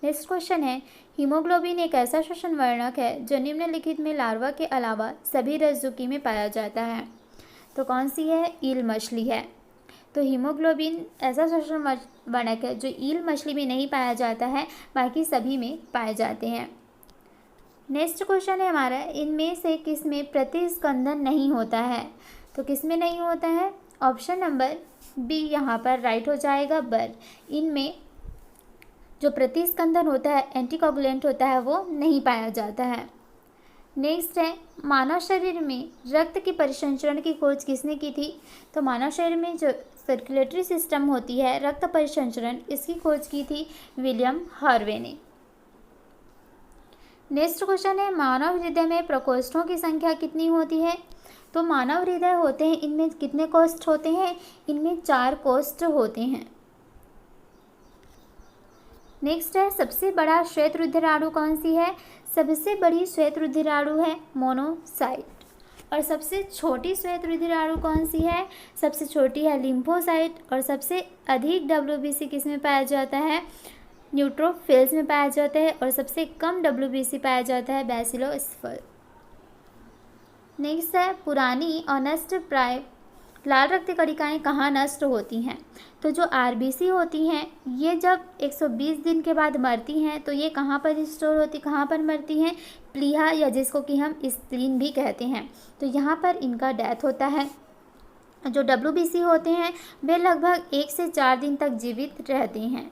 Next question है, haemoglobin एक ऐसा श्वसन वर्णक है जो निम्नलिखित में लार्वा के अलावा सभी रज्जुकी में पाया जाता है। तो कौन सी है? ईल मछली है। तो हीमोग्लोबिन ऐसा श्वसन वर्णक है जो ईल मछली में नहीं पाया जाता है, बाकी सभी में पाए जाते हैं। नेक्स्ट क्वेश्चन है हमारा, इनमें से किस में प्रतिस्कंदन नहीं होता है? तो किस में नहीं होता है? ऑप्शन नंबर बी यहाँ पर राइट हो जाएगा, बर। इनमें जो प्रतिस्कंदन होता है, एंटीकोगुलेंट होता है, वो नहीं पाया जाता है। नेक्स्ट है, मानव शरीर में रक्त की परिसंचरण की खोज किसने की थी? तो मानव शरीर में जो सर्कुलेटरी सिस्टम होती है, रक्त परिसंचरण, इसकी खोज की थी विलियम हार्वे ने। नेक्स्ट क्वेश्चन है, मानव हृदय में प्रकोष्ठों की संख्या कितनी होती है? तो मानव हृदय होते हैं, इनमें कितने कोष्ठ होते हैं? इनमें 4 कोष्ठ होते हैं। नेक्स्ट है, सबसे बड़ा श्वेत रुधिराणु कौन सी है? सबसे बड़ी श्वेत रुधिराणु है मोनोसाइट। और सबसे छोटी श्वेत रुधिराणु कौन सी है? सबसे छोटी है लिम्फोसाइट। और सबसे अधिक WBC किस में पाया जाता है? न्यूट्रोफिल्स में पाया जाता है। और सबसे कम WBC पाया जाता है बैसिलोस्फर। नेक्स्ट है, पुरानी और नष्ट प्राय लाल रक्त कणिकाएँ कहाँ नष्ट होती हैं? तो जो RBC होती हैं, ये जब 120 दिन के बाद मरती हैं, तो ये कहाँ पर स्टोर होती, कहाँ पर मरती हैं? प्लीहा, या जिसको कि हम स्प्लीन भी कहते हैं, तो यहाँ पर इनका डेथ होता है। जो WBC होते हैं, वे लगभग 1 से 4 दिन तक जीवित रहते हैं।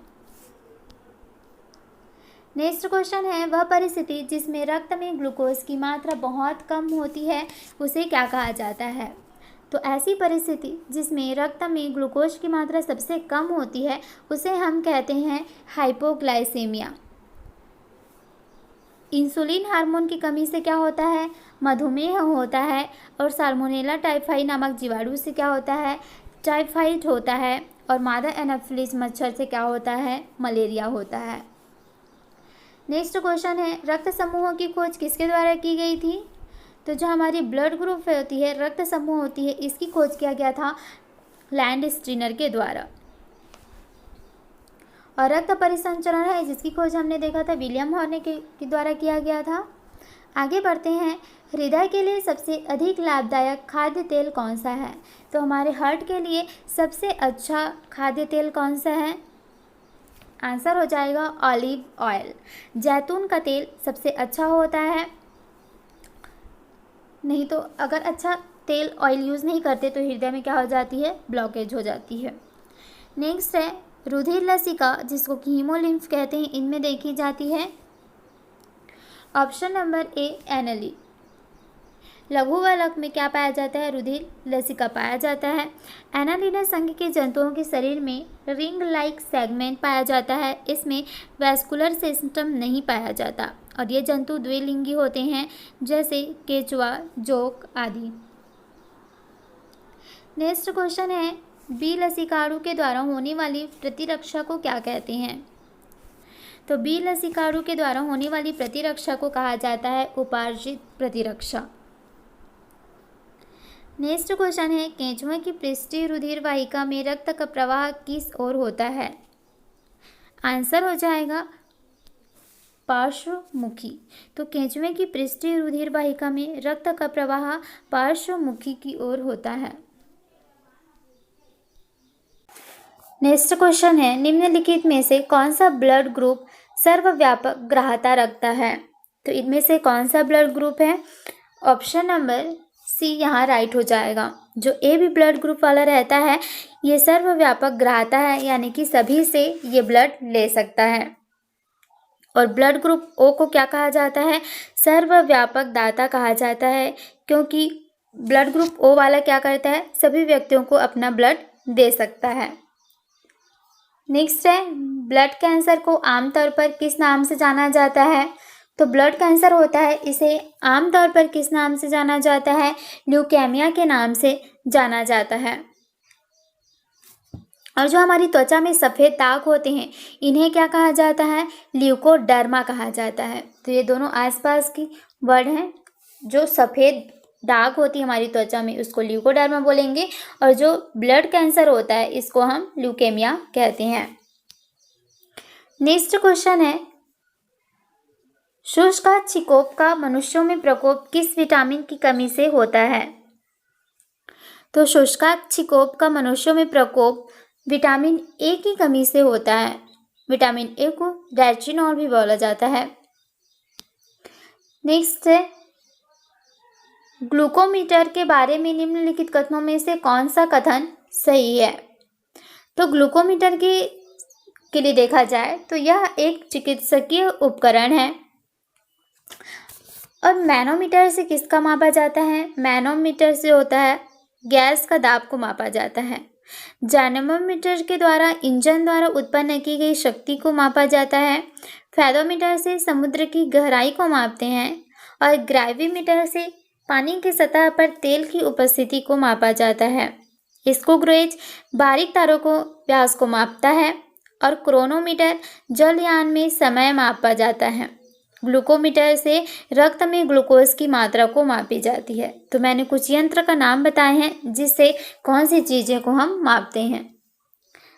नेक्स्ट क्वेश्चन है, वह परिस्थिति जिसमें रक्त में ग्लूकोज की मात्रा बहुत कम होती है, उसे क्या कहा जाता है? तो ऐसी परिस्थिति जिसमें रक्त में ग्लूकोज की मात्रा सबसे कम होती है, उसे हम कहते हैं हाइपोग्लाइसेमिया। इंसुलिन हार्मोन की कमी से क्या होता है? मधुमेह होता है। और साल्मोनेला टाइफाई नामक जीवाणु से क्या होता है? टाइफाइड होता है। और मादा एनाफिलिस मच्छर से क्या होता है? मलेरिया होता है। नेक्स्ट क्वेश्चन है, रक्त समूहों की खोज किसके द्वारा की गई थी? तो जो हमारी ब्लड ग्रुप होती है, रक्त समूह होती है, इसकी खोज किया गया था लैंड स्ट्रीनर के द्वारा। और रक्त परिसंचरण है, जिसकी खोज हमने देखा था विलियम हॉर्ने के द्वारा किया गया था। आगे बढ़ते हैं, हृदय के लिए सबसे अधिक लाभदायक खाद्य तेल कौन सा है? तो हमारे हार्ट के लिए सबसे अच्छा खाद्य तेल कौन सा है? आंसर हो जाएगा ऑलिव ऑयल। जैतून का तेल सबसे अच्छा होता है। नहीं तो अगर अच्छा तेल ऑयल यूज़ नहीं करते तो हृदय में क्या हो जाती है? ब्लॉकेज हो जाती है। नेक्स्ट है, रुधिर लसिका, जिसको कि हीमोलिम्फ कहते हैं, इनमें देखी जाती है। ऑप्शन नंबर ए एनली। लघु वलक में क्या पाया जाता है? रुधिर लसिका पाया जाता है। एनालिना संघ के जंतुओं के शरीर में रिंग लाइक सेगमेंट पाया जाता है। इसमें वैस्कुलर सिस्टम नहीं पाया जाता। और ये जंतु द्विलिंगी होते हैं, जैसे केचुआ, जोक आदि। नेक्स्ट क्वेश्चन है, बी लसिकाणु के द्वारा होने वाली प्रतिरक्षा को क्या कहते हैं? तो बी लसिकाणु के द्वारा होने वाली प्रतिरक्षा को कहा जाता है उपार्जित प्रतिरक्षा। नेक्स्ट क्वेश्चन है, केंचुए की पृष्ठीय रुधिर वाहिका में रक्त का प्रवाह किस ओर होता है? आंसर हो जाएगा पार्श्वमुखी। तो केंचुए की पृष्ठीय रुधिर वाहिका में रक्त का प्रवाह पार्श्वमुखी की ओर होता है। नेक्स्ट क्वेश्चन है, निम्नलिखित में से कौन सा ब्लड ग्रुप सर्वव्यापक ग्राह्यता रखता है? तो इनमें से कौन सा ब्लड ग्रुप है? ऑप्शन नंबर सी यहाँ राइट हो जाएगा। जो ए बी ब्लड ग्रुप वाला रहता है, ये सर्वव्यापक ग्राह्यता है, यानी कि सभी से ये ब्लड ले सकता है। और ब्लड ग्रुप ओ को क्या कहा जाता है? सर्वव्यापक दाता कहा जाता है, क्योंकि ब्लड ग्रुप ओ वाला क्या करता है? सभी व्यक्तियों को अपना ब्लड दे सकता है। नेक्स्ट है, ब्लड कैंसर को आमतौर पर किस नाम से जाना जाता है? तो ब्लड कैंसर होता है, इसे आमतौर पर किस नाम से जाना जाता है? ल्यूकेमिया के नाम से जाना जाता है। और जो हमारी त्वचा में सफ़ेद दाग होते हैं, इन्हें क्या कहा जाता है? ल्यूकोडर्मा कहा जाता है। तो ये दोनों आसपास की वर्ड हैं। जो सफ़ेद दाग होती है हमारी त्वचा में, उसको ल्यूकोडर्मा बोलेंगे। और जो ब्लड कैंसर होता है, इसको हम ल्यूकेमिया कहते हैं। नेक्स्ट क्वेश्चन है, शुष्क छिकोप का मनुष्यों में प्रकोप किस विटामिन की कमी से होता है? तो शुष्क छिकोप का मनुष्यों में प्रकोप विटामिन ए की कमी से होता है। विटामिन ए को रेटिनॉल भी बोला जाता है। नेक्स्ट है, ग्लूकोमीटर के बारे में निम्नलिखित कथनों में से कौन सा कथन सही है? तो ग्लूकोमीटर के लिए देखा जाए तो यह एक चिकित्सकीय उपकरण है। और मैनोमीटर से किसका मापा जाता है? मैनोमीटर से होता है गैस का दाब को मापा जाता है। डायनेमोमीटर के द्वारा इंजन द्वारा उत्पन्न की गई शक्ति को मापा जाता है। फेरोमीटर से समुद्र की गहराई को मापते हैं। और ग्रेविमीटर से पानी की सतह पर तेल की उपस्थिति को मापा जाता है। स्क्रू बारीक तारों को व्यास को मापता है। और क्रोनोमीटर जलयान में समय मापा जाता है। ग्लूकोमीटर से रक्त में ग्लूकोज की मात्रा को मापी जाती है। तो मैंने कुछ यंत्र का नाम बताए हैं जिससे कौन सी चीज़ें को हम मापते हैं।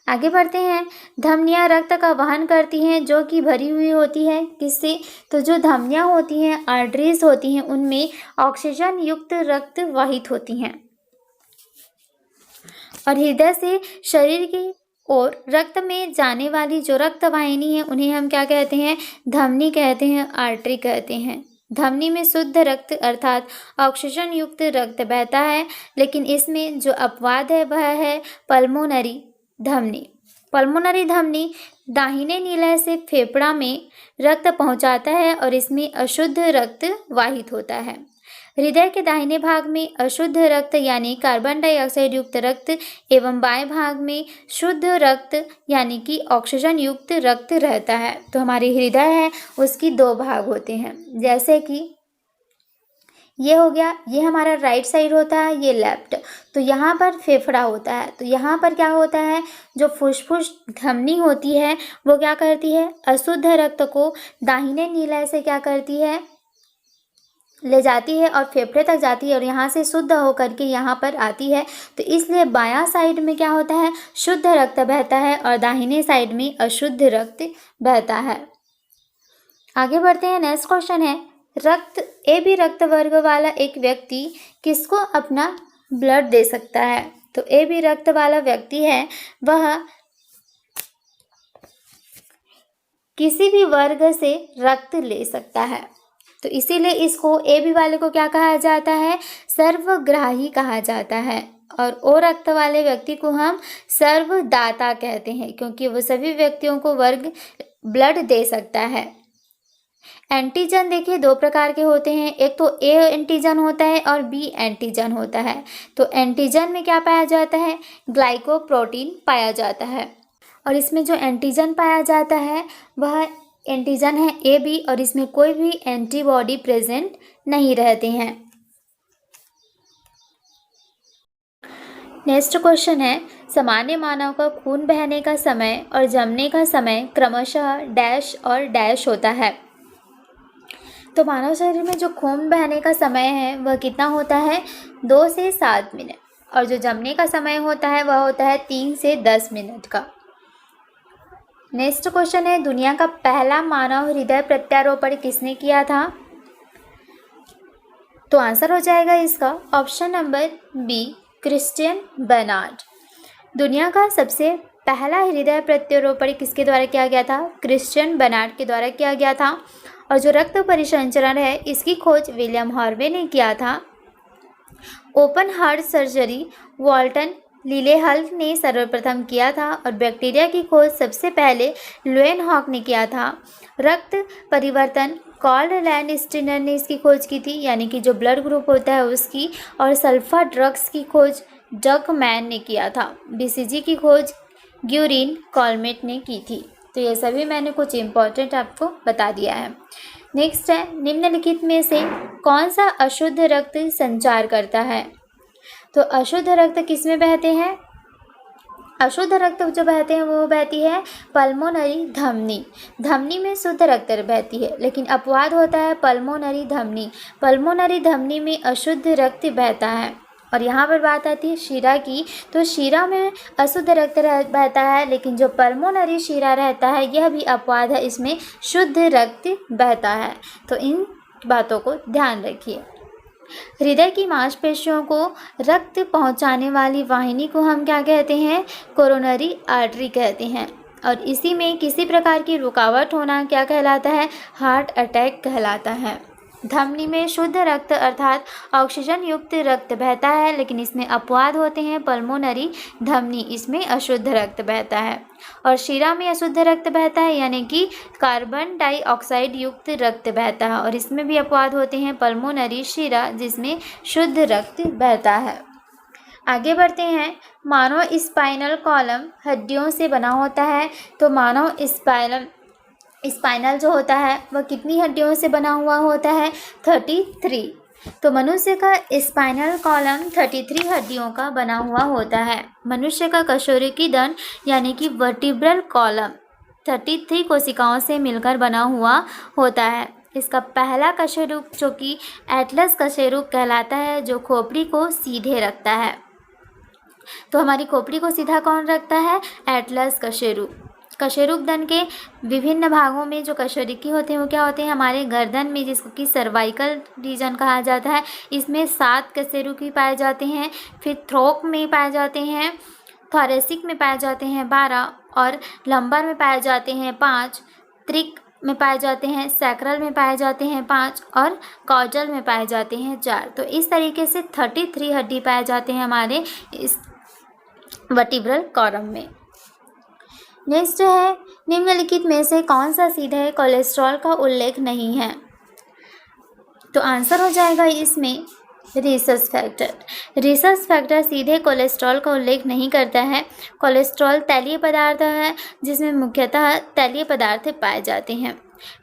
आगे बढ़ते हैं। धमनियाँ रक्त का वहन करती हैं जो कि भरी हुई होती है किससे? तो जो धमनियाँ होती हैं, आर्टरीज होती हैं, उनमें ऑक्सीजन युक्त रक्त वाहित होती हैं। और हृदय से शरीर की और रक्त में जाने वाली जो रक्त वाहिनी है उन्हें हम क्या कहते हैं? धमनी कहते हैं, आर्टरी कहते हैं। धमनी में शुद्ध रक्त अर्थात ऑक्सीजन युक्त रक्त बहता है, लेकिन इसमें जो अपवाद है वह है पल्मोनरी धमनी। पल्मोनरी धमनी दाहिने नीलय से फेफड़ा में रक्त पहुंचाता है और इसमें अशुद्ध रक्त वाहित होता है। हृदय के दाहिने भाग में अशुद्ध रक्त यानी कार्बन डाइऑक्साइड युक्त रक्त एवं बाएं भाग में शुद्ध रक्त यानी कि ऑक्सीजन युक्त रक्त रहता है। तो हमारी हृदय है उसकी दो भाग होते हैं, जैसे कि ये हो गया, ये हमारा राइट साइड होता है, ये लेफ्ट। तो यहाँ पर फेफड़ा होता है। तो यहाँ पर क्या होता है, जो फुसफुस धमनी होती है वो क्या करती है? अशुद्ध रक्त को दाहिने नीलय से क्या करती है? ले जाती है और फेफड़े तक जाती है और यहाँ से शुद्ध होकर के यहाँ पर आती है। तो इसलिए बायां साइड में क्या होता है? शुद्ध रक्त बहता है और दाहिने साइड में अशुद्ध रक्त बहता है। आगे बढ़ते हैं। नेक्स्ट क्वेश्चन है, रक्त ए बी रक्त वर्ग वाला एक व्यक्ति किसको अपना ब्लड दे सकता है? तो ए बी रक्त वाला व्यक्ति है वह किसी भी वर्ग से रक्त ले सकता है। तो इसीलिए इसको ए बी वाले को क्या कहा जाता है? सर्वग्राही कहा जाता है। और ओ रक्त वाले व्यक्ति को हम सर्वदाता कहते हैं, क्योंकि वो सभी व्यक्तियों को वर्ग ब्लड दे सकता है। एंटीजन देखिए दो प्रकार के होते हैं, एक तो ए एंटीजन होता है और बी एंटीजन होता है। तो एंटीजन में क्या पाया जाता है? ग्लाइकोप्रोटीन पाया जाता है। और इसमें जो एंटीजन पाया जाता है वह एंटीजन है ए बी और इसमें कोई भी एंटीबॉडी प्रेजेंट नहीं रहते हैं। नेक्स्ट क्वेश्चन है, सामान्य मानव का खून बहने का समय और जमने का समय क्रमशः डैश और डैश होता है। तो मानव शरीर में जो खून बहने का समय है वह कितना होता है? 2 से 7 मिनट। और जो जमने का समय होता है वह होता है 3 से 10 मिनट का। नेक्स्ट क्वेश्चन है, दुनिया का पहला मानव हृदय प्रत्यारोपण किसने किया था? तो आंसर हो जाएगा इसका option number B, Christian Barnard. दुनिया का सबसे पहला हृदय प्रत्यारोपण किसके द्वारा किया गया था? क्रिश्चियन बर्नार्ड के द्वारा किया गया था। और जो रक्त परिसंचरण है इसकी खोज विलियम हार्वे ने किया था। ओपन हार्ट सर्जरी वाल्टन लीलेहल्ट ने सर्वप्रथम किया था। और बैक्टीरिया की खोज सबसे पहले लुएनहॉक ने किया था। रक्त परिवर्तन कार्ल लैंडस्टीनर ने इसकी खोज की थी, यानी कि जो ब्लड ग्रुप होता है उसकी। और सल्फा ड्रग्स की खोज डग मैन ने किया था। बीसीजी की खोज ग्यूरिन कॉलमेट ने की थी। तो ये सभी मैंने कुछ इम्पोर्टेंट आपको बता दिया है। नेक्स्ट है, निम्नलिखित में से कौन सा अशुद्ध रक्त संचार करता है? तो अशुद्ध रक्त किस में बहते हैं? अशुद्ध रक्त जो बहते हैं वो बहती है पल्मोनरी धमनी। धमनी में शुद्ध रक्त बहती है, लेकिन अपवाद होता है पल्मोनरी धमनी। पल्मोनरी धमनी में अशुद्ध रक्त बहता है। और यहाँ पर बात आती है शीरा की, तो शीरा में अशुद्ध रक्त बहता है, लेकिन जो पल्मोनरी शीरा रहता है यह भी अपवाद है, इसमें शुद्ध रक्त बहता है। तो इन बातों को ध्यान रखिए। हृदय की मांसपेशियों को रक्त पहुंचाने वाली वाहिनी को हम क्या कहते हैं? कोरोनरी आर्टरी कहते हैं। और इसी में किसी प्रकार की रुकावट होना क्या कहलाता है? हार्ट अटैक कहलाता है। धमनी में शुद्ध रक्त अर्थात ऑक्सीजन युक्त रक्त बहता है, लेकिन इसमें अपवाद होते हैं। पल्मोनरी धमनी, इसमें अशुद्ध रक्त बहता है। और शीरा में अशुद्ध रक्त बहता है, यानी कि कार्बन डाइऑक्साइड युक्त रक्त बहता है, और इसमें भी अपवाद होते हैं। पल्मोनरी शीरा, जिसमें शुद्ध रक्त बहता है। आगे बढ़ते हैं। मानव स्पाइनल कॉलम हड्डियों से बना होता है। तो मानव स्पाइनल जो होता है वह कितनी हड्डियों से बना हुआ होता है? 33। तो मनुष्य का स्पाइनल कॉलम 33 हड्डियों का बना हुआ होता है। मनुष्य का कशेरुकी यानी कि वर्टिब्रल कॉलम 33 कोशिकाओं से मिलकर बना हुआ होता है। इसका पहला कशेरुक, जो कि एटलस कशेरुक कहलाता है, जो खोपड़ी को सीधे रखता है। तो हमारी खोपड़ी को सीधा कौन रखता है? एटलस कशेरुक। कशेरुक दन के विभिन्न भागों में जो कशेरुकी होते हैं वो क्या होते हैं? हमारे गर्दन में, जिसको कि सर्वाइकल रीजन कहा जाता है, इसमें 7 कशेरुकी पाए जाते हैं। फिर थ्रोक में पाए जाते हैं, थोरेसिक में पाए जाते हैं 12, और लंबर में पाए जाते हैं 5, त्रिक में पाए जाते हैं, सैक्रल में पाए जाते हैं 5, और कॉजल में पाए जाते हैं 4। तो इस तरीके से 33 हड्डी पाए जाते हैं हमारे इस वर्टिब्रल कॉलम में। नेक्स्ट है, निम्नलिखित में से कौन सा सीधे कोलेस्ट्रॉल का उल्लेख नहीं है? तो आंसर हो जाएगा इसमें रिसस फैक्टर। रिसस फैक्टर सीधे कोलेस्ट्रॉल का उल्लेख नहीं करता है। कोलेस्ट्रॉल तैलीय पदार्थ है, जिसमें मुख्यतः तैलीय पदार्थ पाए जाते हैं।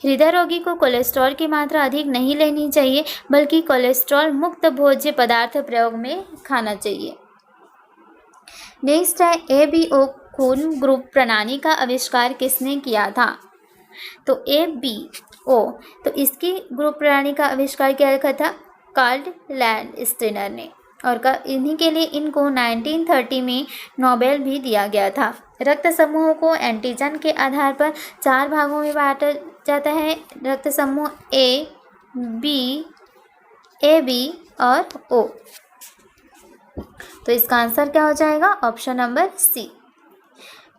हृदय रोगी को कोलेस्ट्रॉल की मात्रा अधिक नहीं लेनी चाहिए, बल्कि कोलेस्ट्रॉल मुक्त भोज्य पदार्थ प्रयोग में खाना चाहिए। नेक्स्ट है, ABO खून ग्रुप प्रणाली का आविष्कार किसने किया था? तो ABO, तो इसकी ग्रुप प्रणाली का आविष्कार किया था कार्ल लैंडस्टीनर ने, और इन्हीं के लिए इनको 1930 में नोबेल भी दिया गया था। रक्त समूहों को एंटीजन के आधार पर 4 भागों में बांटा जाता है। रक्त समूह A, B, AB और O। तो इसका आंसर क्या हो जाएगा? Option number C।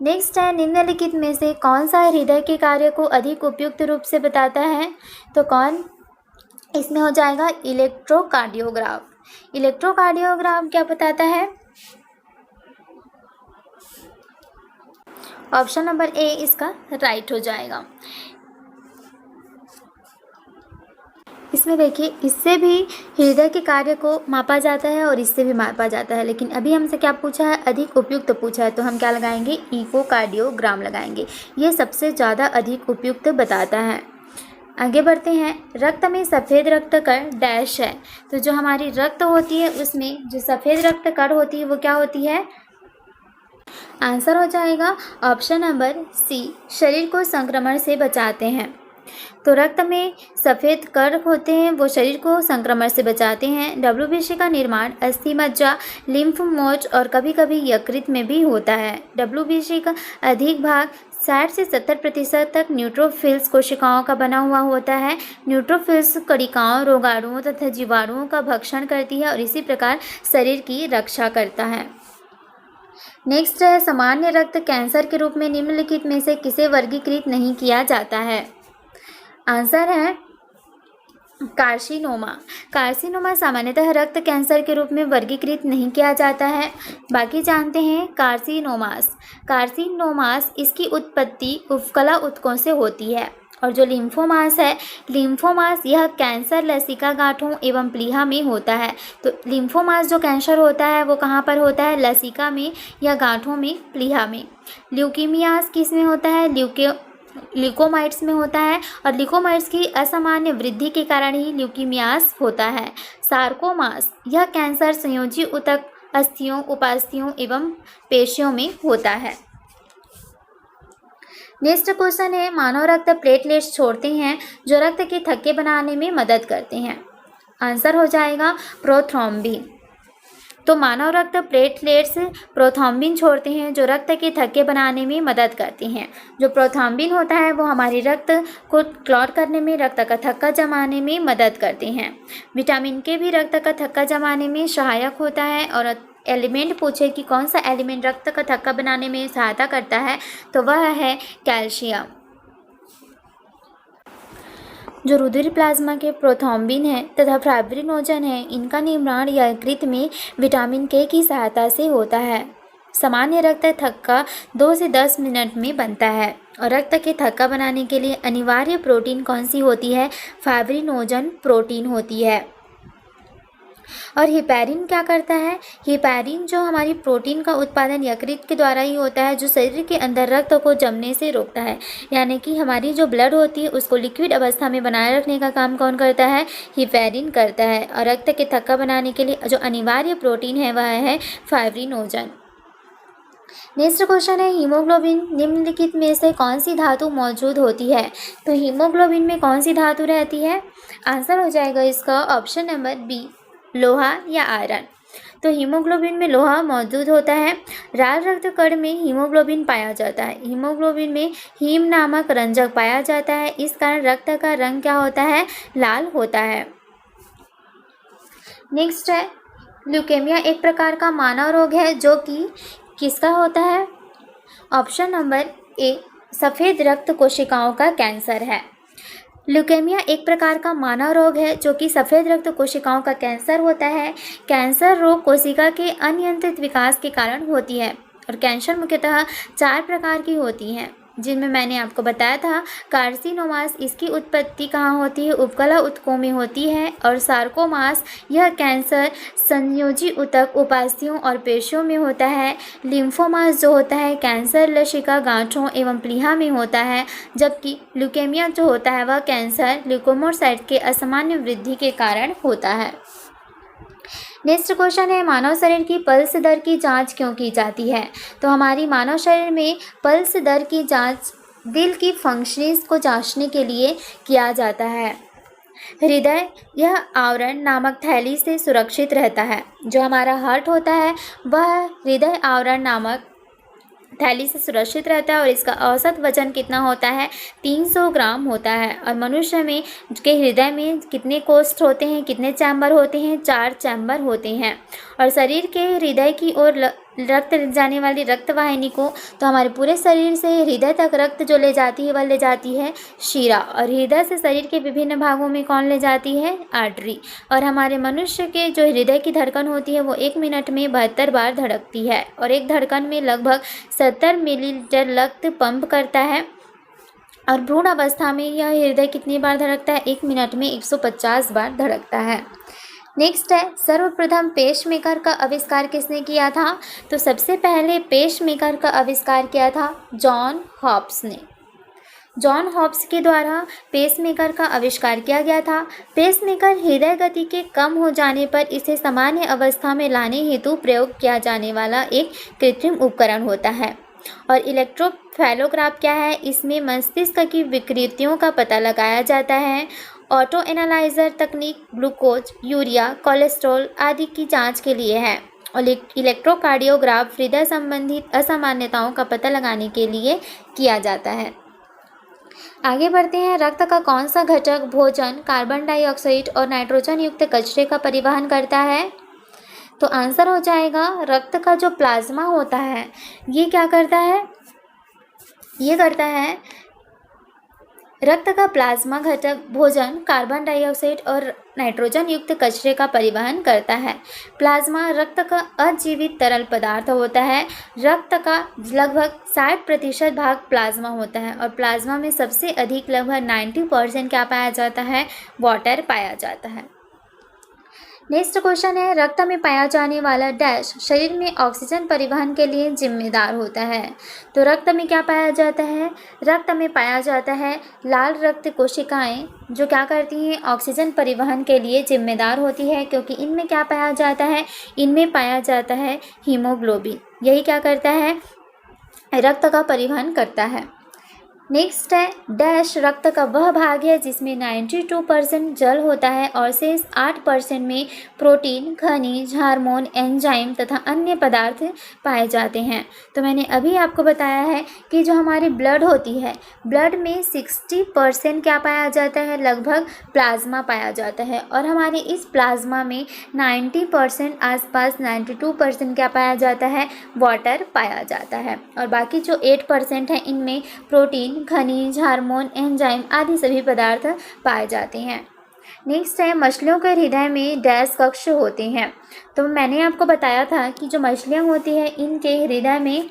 नेक्स्ट है, निम्नलिखित में से कौन सा हृदय के कार्य को अधिक उपयुक्त रूप से बताता है? तो कौन इसमें हो जाएगा? इलेक्ट्रोकार्डियोग्राफ। इलेक्ट्रोकार्डियोग्राफ क्या बताता है? ऑप्शन नंबर A इसका राइट हो जाएगा। इसमें देखिए, इससे भी हृदय के कार्य को मापा जाता है और इससे भी मापा जाता है, लेकिन अभी हमसे क्या पूछा है? अधिक उपयुक्त पूछा है, तो हम क्या लगाएंगे? इकोकार्डियोग्राम लगाएंगे। ये सबसे ज़्यादा अधिक उपयुक्त बताता है। आगे बढ़ते हैं। रक्त में सफ़ेद रक्त कण डैश है। तो जो हमारी रक्त होती है उसमें जो सफ़ेद रक्त कण होती है वो क्या होती है? आंसर हो जाएगा ऑप्शन नंबर C, शरीर को संक्रमण से बचाते हैं। तो रक्त में सफ़ेद कण होते हैं, वो शरीर को संक्रमण से बचाते हैं। WBC का निर्माण अस्थि मज्जा, लिम्फ नोड और कभी कभी यकृत में भी होता है। WBC का अधिक भाग 60 से 70% तक न्यूट्रोफिल्स कोशिकाओं का बना हुआ होता है। न्यूट्रोफिल्स कणिकाओं, रोगाणुओं तथा जीवाणुओं का भक्षण करती है और इसी प्रकार शरीर की रक्षा करता है। नेक्स्ट है, सामान्य रक्त कैंसर के रूप में निम्नलिखित में से किसे वर्गीकृत नहीं किया जाता है? आंसर है कार्सिनोमा। कार्सिनोमा सामान्यतः रक्त कैंसर के रूप में वर्गीकृत नहीं किया जाता है। बाकी जानते हैं कार्सिनोमास। कार्सिनोमास इसकी उत्पत्ति उपकला ऊतकों से होती है। और जो लिम्फोमास है, लिम्फोमास यह कैंसर लसिका गांठों एवं प्लीहा में होता है। तो लिम्फोमास जो कैंसर होता है वो कहाँ पर होता है? लसिका में या गांठों में, प्लीहा में। ल्यूकीमियास किस में होता है? ल्यूकोमाइट्स में होता है, और ल्यूकोमाइट्स की असामान्य वृद्धि के कारण ही ल्यूकीमियास होता है। सार्कोमास यह कैंसर संयोजी ऊतक, अस्थियों, उपास्थियों एवं पेशियों में होता है। नेक्स्ट क्वेश्चन है, मानव रक्त प्लेटलेट्स छोड़ते हैं जो रक्त के थक्के बनाने में मदद करते हैं। आंसर हो जाएगा प्रोथ्रोम्बिन। तो मानव रक्त प्लेटलेट्स प्रोथ्रोम्बिन छोड़ते हैं जो रक्त के थक्के बनाने में मदद करते हैं। जो प्रोथ्रोम्बिन होता है वो हमारे रक्त को क्लॉट करने में, रक्त का थक्का जमाने में मदद करते हैं। विटामिन के भी रक्त का थक्का जमाने में सहायक होता है। और एलिमेंट पूछे कि कौन सा एलिमेंट रक्त का थक्का बनाने में सहायता करता है, तो वह है कैल्शियम। जो रुधिर प्लाज्मा के प्रोथ्रोम्बिन है तथा फाइब्रिनोजन है, इनका निर्माण यकृत में विटामिन के की सहायता से होता है। सामान्य रक्त थक्का 2 से 10 मिनट में बनता है। और रक्त के थक्का बनाने के लिए अनिवार्य प्रोटीन कौन सी होती है? फाइब्रिनोजन प्रोटीन होती है। और हिपैरिन क्या करता है? हिपैरिन जो हमारी प्रोटीन का उत्पादन यकृत के द्वारा ही होता है, जो शरीर के अंदर रक्त को जमने से रोकता है। यानी कि हमारी जो ब्लड होती है उसको लिक्विड अवस्था में बनाए रखने का काम कौन करता है? हिपैरिन करता है। और रक्त के थक्का बनाने के लिए जो अनिवार्य प्रोटीन है वह है फाइब्रिनोजन। नेक्स्ट क्वेश्चन है, हीमोग्लोबिन निम्नलिखित में से कौन सी धातु मौजूद होती है? तो हीमोग्लोबिन में कौन सी धातु रहती है? आंसर हो जाएगा इसका ऑप्शन नंबर बी, लोहा या आयरन। तो हीमोग्लोबिन में लोहा मौजूद होता है। लाल रक्त कण में हीमोग्लोबिन पाया जाता है। हीमोग्लोबिन में हीम नामक रंजक पाया जाता है, इस कारण रक्त का रंग क्या होता है? लाल होता है। नेक्स्ट है, ल्यूकेमिया एक प्रकार का मानव रोग है जो कि किसका होता है? ऑप्शन नंबर ए, सफ़ेद रक्त कोशिकाओं का कैंसर है। ल्यूकेमिया एक प्रकार का मानव रोग है जो कि सफ़ेद रक्त कोशिकाओं का कैंसर होता है। कैंसर रोग कोशिका के अनियंत्रित विकास के कारण होती है। और कैंसर मुख्यतः 4 प्रकार की होती हैं, जिनमें मैंने आपको बताया था कार्सिनोमास, इसकी उत्पत्ति कहाँ होती है? उपकला ऊतकों में होती है। और सार्कोमास, यह कैंसर संयोजी ऊतक, उपास्थियों और पेशियों में होता है। लिम्फोमास जो होता है कैंसर लसिका, गांठों एवं प्लीहा में होता है। जबकि ल्यूकेमिया जो होता है वह कैंसर ल्यूकोमोसाइट के असामान्य वृद्धि के कारण होता है। नेक्स्ट क्वेश्चन है, मानव शरीर की पल्स दर की जांच क्यों की जाती है? तो हमारी मानव शरीर में पल्स दर की जांच दिल की फंक्शनिंग को जांचने के लिए किया जाता है। हृदय यह आवरण नामक थैली से सुरक्षित रहता है। जो हमारा हार्ट होता है वह हृदय आवरण नामक थैली से सुरक्षित रहता है। और इसका औसत वजन कितना होता है? 300 ग्राम होता है। और मनुष्य में के हृदय में कितने कोष्ठ होते हैं, कितने चैम्बर होते हैं? 4 चैम्बर होते हैं। और शरीर के हृदय की ओर रक्त ले जाने वाली रक्त वाहिनी को, तो हमारे पूरे शरीर से हृदय तक रक्त जो ले जाती है वह ले जाती है शिरा। और हृदय से शरीर के विभिन्न भागों में कौन ले जाती है? आर्टरी। और हमारे मनुष्य के जो हृदय की धड़कन होती है वो 1 मिनट में 72 बार धड़कती है। और एक धड़कन में लगभग 70 मिलीलीटर रक्त पंप करता है। और भ्रूण अवस्था में यह हृदय कितनी बार धड़कता है? 1 मिनट में 150 बार धड़कता है। नेक्स्ट है, सर्वप्रथम पेसमेकर का आविष्कार किसने किया था? तो सबसे पहले पेसमेकर का आविष्कार किया था जॉन हॉब्स ने। जॉन हॉब्स के द्वारा पेसमेकर का आविष्कार किया गया था। पेसमेकर हृदय गति के कम हो जाने पर इसे सामान्य अवस्था में लाने हेतु प्रयोग किया जाने वाला एक कृत्रिम उपकरण होता है। और इलेक्ट्रोफेलोग्राफ क्या है? इसमें मस्तिष्क की विकृतियों का पता लगाया जाता है। ऑटो एनालाइजर तकनीक ग्लूकोज, यूरिया, कोलेस्ट्रॉल आदि की जांच के लिए है। और इलेक्ट्रोकार्डियोग्राफ हृदय संबंधित असामान्यताओं का पता लगाने के लिए किया जाता है। आगे बढ़ते हैं, रक्त का कौन सा घटक भोजन, कार्बन डाइऑक्साइड और नाइट्रोजन युक्त कचरे का परिवहन करता है? तो आंसर हो जाएगा रक्त का जो प्लाज्मा होता है ये क्या करता है? ये करता है रक्त का प्लाज्मा घटक भोजन, कार्बन डाइऑक्साइड और नाइट्रोजन युक्त कचरे का परिवहन करता है। प्लाज्मा रक्त का अजीवित तरल पदार्थ होता है। रक्त का लगभग 60% भाग प्लाज्मा होता है। और प्लाज्मा में सबसे अधिक लगभग 90% क्या पाया जाता है? वाटर पाया जाता है। नेक्स्ट क्वेश्चन है, रक्त में पाया जाने वाला डैश शरीर में ऑक्सीजन परिवहन के लिए जिम्मेदार होता है? तो रक्त में क्या पाया जाता है? रक्त में पाया जाता है लाल रक्त कोशिकाएं, जो क्या करती हैं? ऑक्सीजन परिवहन के लिए जिम्मेदार होती है। क्योंकि इनमें क्या पाया जाता है? इनमें पाया जाता है हीमोग्लोबिन। यही क्या करता है? रक्त का परिवहन करता है। नेक्स्ट है डैश रक्त का वह भाग है जिसमें 92% जल होता है और शेष 8% में प्रोटीन, खनिज, हार्मोन, एंजाइम तथा अन्य पदार्थ पाए जाते हैं। तो मैंने अभी आपको बताया है कि जो हमारी ब्लड होती है, ब्लड में 60% क्या पाया जाता है, लगभग प्लाज्मा पाया जाता है और हमारे इस प्लाज्मा में 90% आसपास 92% क्या पाया जाता है, वाटर पाया जाता है और बाकी जो 8% है इनमें प्रोटीन, खनिज, हार्मोन, एंजाइम आदि सभी पदार्थ पाए जाते हैं। नेक्स्ट है मछलियों के हृदय में डैश कक्ष होते हैं। तो मैंने आपको बताया था कि जो मछलियाँ होती हैं इनके हृदय में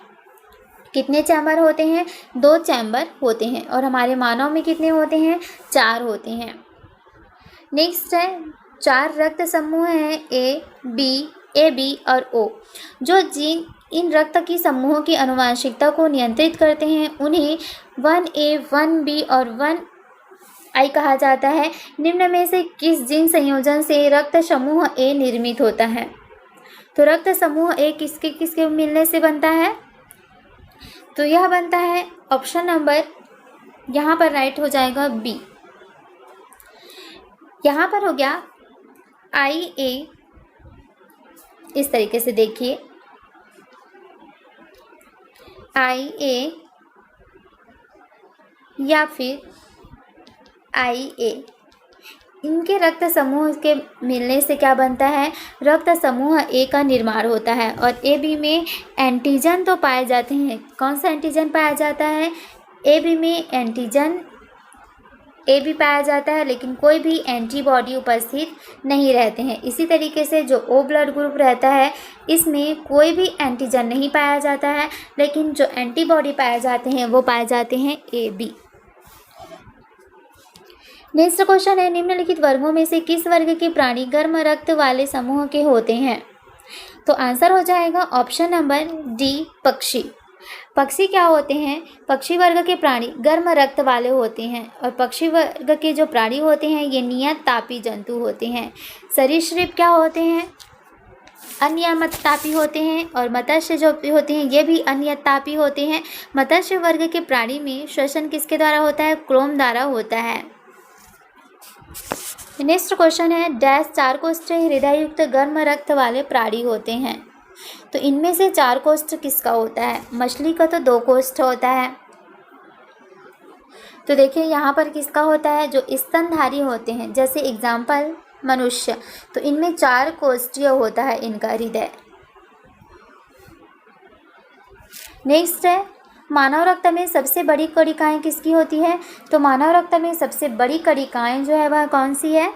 कितने चैम्बर होते हैं, 2 चैम्बर होते हैं और हमारे मानव में कितने होते हैं, 4 होते हैं। नेक्स्ट है 4 रक्त समूह हैं ए बी और ओ। जो जीन इन रक्त की समूहों की आनुवंशिकता को नियंत्रित करते हैं उन्हें 1A, 1B और 1I कहा जाता है। निम्न में से किस जीन संयोजन से रक्त समूह ए निर्मित होता है? तो रक्त समूह ए किसके किसके मिलने से बनता है? तो यह बनता है ऑप्शन नंबर, यहाँ पर राइट हो जाएगा बी। यहाँ पर हो गया IA, इस तरीके से देखिए IA या फिर IA, इनके रक्त समूह के मिलने से क्या बनता है, रक्त समूह ए का निर्माण होता है और ए बी में एंटीजन तो पाए जाते हैं। कौन सा एंटीजन पाया जाता है? ए बी में एंटीजन ए भी पाया जाता है लेकिन कोई भी एंटीबॉडी उपस्थित नहीं रहते हैं। इसी तरीके से जो ओ ब्लड ग्रुप रहता है इसमें कोई भी एंटीजन नहीं पाया जाता है लेकिन जो एंटीबॉडी पाए जाते हैं वो पाए जाते हैं ए बी। नेक्स्ट क्वेश्चन है निम्नलिखित वर्गों में से किस वर्ग के प्राणी गर्म रक्त वाले समूह के होते हैं? तो आंसर हो जाएगा ऑप्शन नंबर डी, पक्षी। पक्षी क्या होते हैं? पक्षी वर्ग के प्राणी गर्म रक्त वाले होते हैं और पक्षी वर्ग के जो प्राणी होते हैं ये नियत तापी जंतु होते हैं। सरीसृप क्या होते हैं? अनियमित तापी होते हैं और मत्स्य जो होते हैं ये भी अनियत तापी होते हैं। मत्स्य वर्ग के प्राणी में श्वसन किसके द्वारा होता है? क्रोम द्वारा होता है। नेक्स्ट क्वेश्चन है डैश 4 कोष्ठीय हृदय युक्त गर्म रक्त वाले प्राणी होते हैं। तो इनमें से 4 कोष्ठ किसका होता है? मछली का तो 2 कोष्ठ होता है। तो देखिए यहाँ पर किसका होता है? जो स्तनधारी होते हैं, जैसे एग्जाम्पल मनुष्य, तो इनमें 4 कोष्ठीय होता है इनका हृदय। नेक्स्ट है मानव रक्त में सबसे बड़ी कणिकाएं किसकी होती है? तो मानव रक्त में सबसे बड़ी कणिकाएं जो है वह कौन सी है?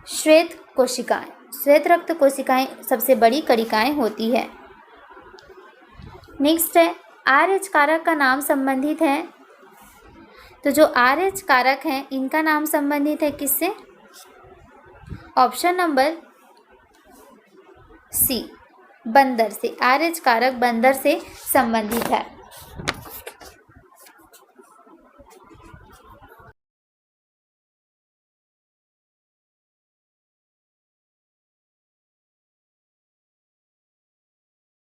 श्वेत कोशिकाएं। श्वेत रक्त कोशिकाएं सबसे बड़ी कणिकाएं होती है। नेक्स्ट है RH कारक का नाम संबंधित है। तो जो RH कारक हैं इनका नाम संबंधित है किससे? ऑप्शन नंबर सी, बंदर से। RH कारक बंदर से संबंधित है।